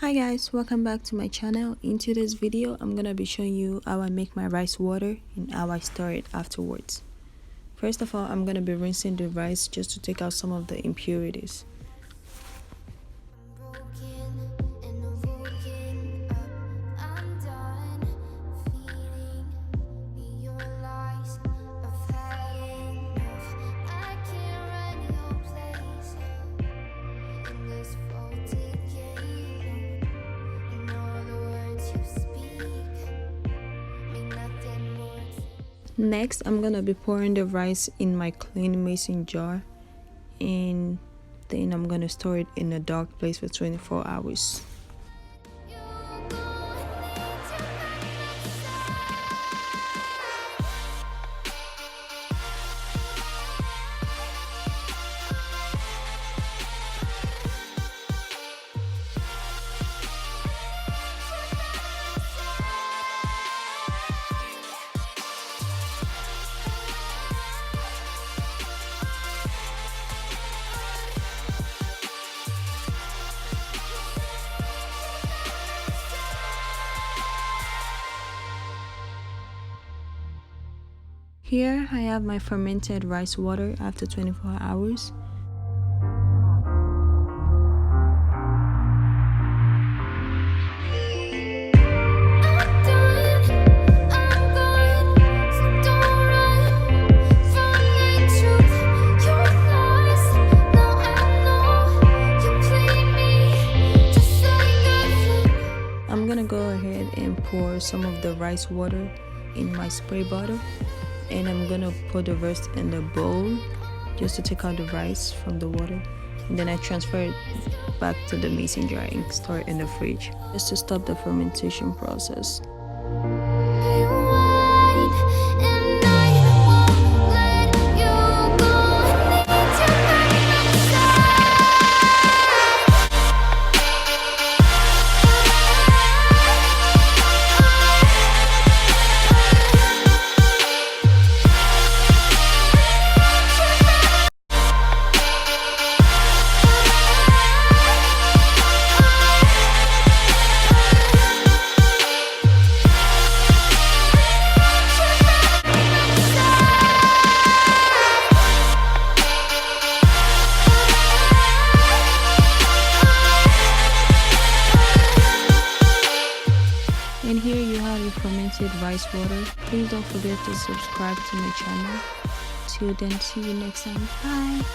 Hi guys, welcome back to my channel. In today's video I'm gonna be showing you how I make my rice water and how I store it afterwards. First of all, I'm gonna be rinsing the rice just to take out some of the impurities. Next, I'm gonna be pouring the rice in my clean mason jar, and then I'm gonna store it in a dark place for 24 hours. Here I have my fermented rice water after 24 hours. I'm gonna go ahead and pour some of the rice water in my spray bottle, and I'm gonna put the rest in the bowl just to take out the rice from the water, and then I transfer it back to the mason jar and store it in the fridge just to stop the fermentation process. And here you have your fermented rice water. Please don't forget to subscribe to my channel. Till then, see you next time. Bye.